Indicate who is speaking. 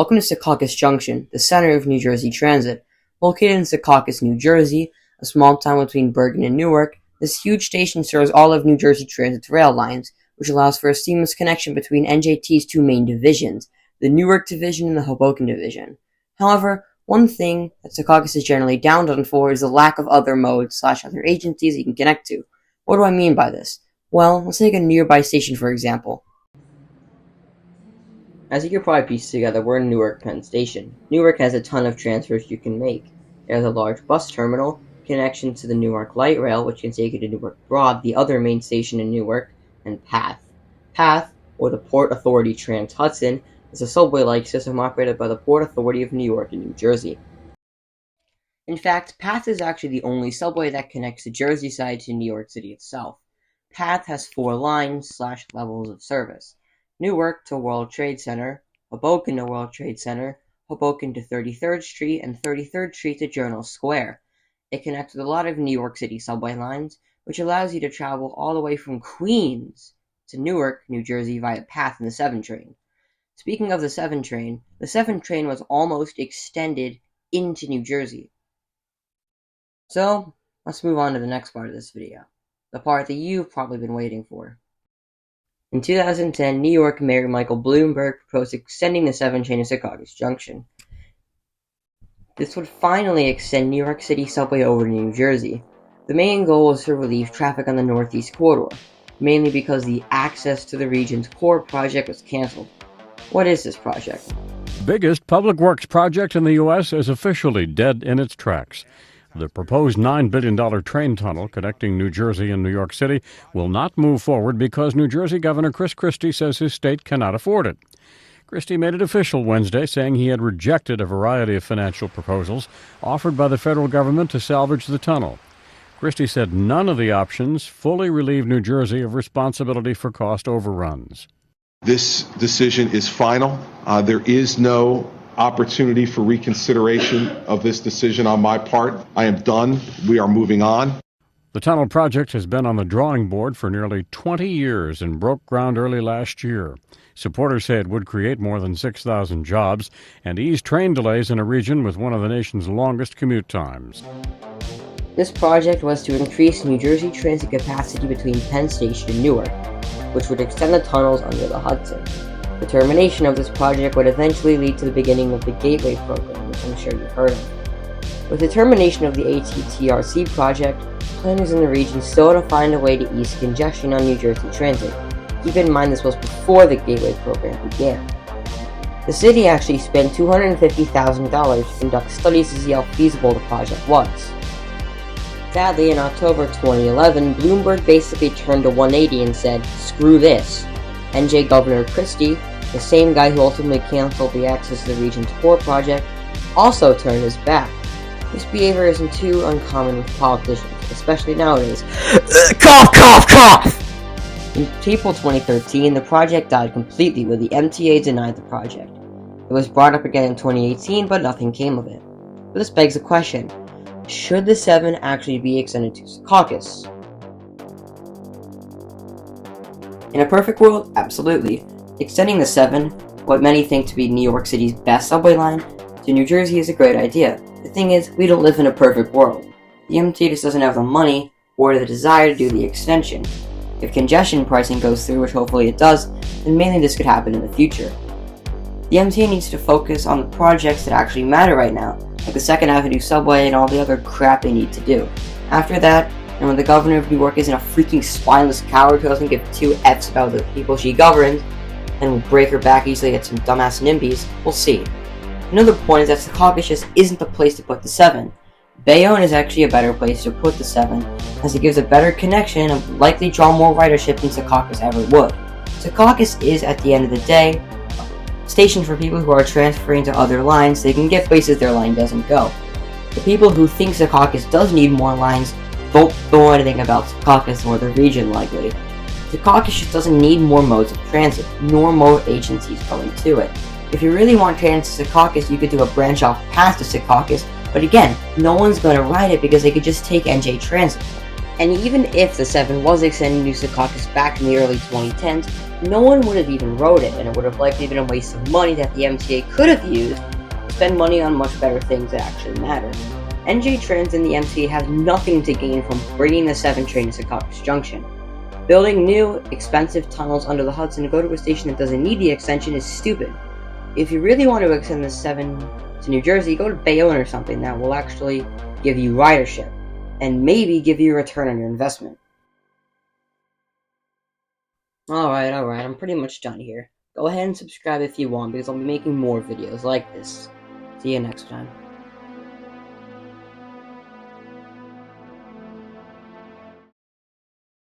Speaker 1: Welcome to Secaucus Junction, the center of New Jersey transit. Located in Secaucus, New Jersey, a small town between Bergen and Newark, this huge station serves all of New Jersey Transit's rail lines, which allows for a seamless connection between NJT's two main divisions, the Newark Division and the Hoboken Division. However, one thing that Secaucus is generally downed on for is the lack of other modes/other agencies you can connect to. What do I mean by this? Well, let's take a nearby station for example. As you can probably piece together, we're in Newark Penn Station. Newark has a ton of transfers you can make. It has a large bus terminal, connection to the Newark Light Rail, which can take you to Newark Broad, the other main station in Newark, and PATH. PATH, or the Port Authority Trans-Hudson, is a subway-like system operated by the Port Authority of New York and New Jersey. In fact, PATH is actually the only subway that connects the Jersey side to New York City itself. PATH has 4 lines/levels of service. Newark to World Trade Center, Hoboken to World Trade Center, Hoboken to 33rd Street, and 33rd Street to Journal Square. It connects with a lot of New York City subway lines, which allows you to travel all the way from Queens to Newark, New Jersey via PATH and the 7 train. Speaking of the 7 train, the 7 train was almost extended into New Jersey. So, let's move on to the next part of this video, the part that you've probably been waiting for. In 2010, New York Mayor Michael Bloomberg proposed extending the 7 train to Secaucus Junction. This would finally extend New York City subway over to New Jersey. The main goal was to relieve traffic on the Northeast Corridor, mainly because the Access to the Region's Core project was canceled. What is this project?
Speaker 2: The biggest public works project in the U.S. is officially dead in its tracks. The proposed $9 billion train tunnel connecting New Jersey and New York City will not move forward because New Jersey Governor Chris Christie says his state cannot afford it. Christie made it official Wednesday, saying he had rejected a variety of financial proposals offered by the federal government to salvage the tunnel. Christie said none of the options fully relieve New Jersey of responsibility for cost overruns.
Speaker 3: This decision is final. There is no opportunity for reconsideration of this decision on my part. I am done. We are moving on.
Speaker 2: The tunnel project has been on the drawing board for nearly 20 years and broke ground early last year. Supporters say it would create more than 6,000 jobs and ease train delays in a region with one of the nation's longest commute times.
Speaker 1: This project was to increase New Jersey transit capacity between Penn Station and Newark, which would extend the tunnels under the Hudson. The termination of this project would eventually lead to the beginning of the Gateway program, which I'm sure you've heard of. With the termination of the ATTRC project, planners in the region still had to find a way to ease congestion on New Jersey transit. Keep in mind this was before the Gateway program began. The city actually spent $250,000 to conduct studies to see how feasible the project was. Sadly, in October 2011, Bloomberg basically turned a 180 and said, "Screw this." NJ Governor Christie, the same guy who ultimately canceled the Access to the Region's Core project, also turned his back. This behavior isn't too uncommon with politicians, especially nowadays. Cough, cough, cough! In April 2013, the project died completely when the MTA denied the project. It was brought up again in 2018, but nothing came of it. But this begs the question, should the 7 actually be extended to Secaucus? In a perfect world, absolutely. Extending the 7, what many think to be New York City's best subway line, to New Jersey is a great idea. The thing is, we don't live in a perfect world. The MTA just doesn't have the money or the desire to do the extension. If congestion pricing goes through, which hopefully it does, then mainly this could happen in the future. The MTA needs to focus on the projects that actually matter right now, like the 2nd Avenue subway and all the other crap they need to do. After that, and when the governor of New York isn't a freaking spineless coward who doesn't give 2 F's about the people she governs, and will break her back easily at some dumbass NIMBYs, we'll see. Another point is that Secaucus just isn't the place to put the 7. Bayonne is actually a better place to put the 7, as it gives a better connection and will likely draw more ridership than Secaucus ever would. Secaucus is, at the end of the day, a station for people who are transferring to other lines so they can get places their line doesn't go. The people who think Secaucus does need more lines don't know anything about Secaucus or the region likely. Secaucus just doesn't need more modes of transit, nor more agencies going to it. If you really want transit to Secaucus, you could do a branch off path to Secaucus, but again, no one's going to ride it because they could just take NJ Transit. And even if the 7 was extending to Secaucus back in the early 2010s, no one would have even rode it, and it would have likely been a waste of money that the MTA could have used to spend money on much better things that actually matter. NJ Trans and the MTA have nothing to gain from bringing the 7 train to Secaucus Junction. Building new, expensive tunnels under the Hudson to go to a station that doesn't need the extension is stupid. If you really want to extend the 7 to New Jersey, go to Bayonne or something that will actually give you ridership, and maybe give you a return on your investment. Alright, I'm pretty much done here. Go ahead and subscribe if you want, because I'll be making more videos like this. See you next time.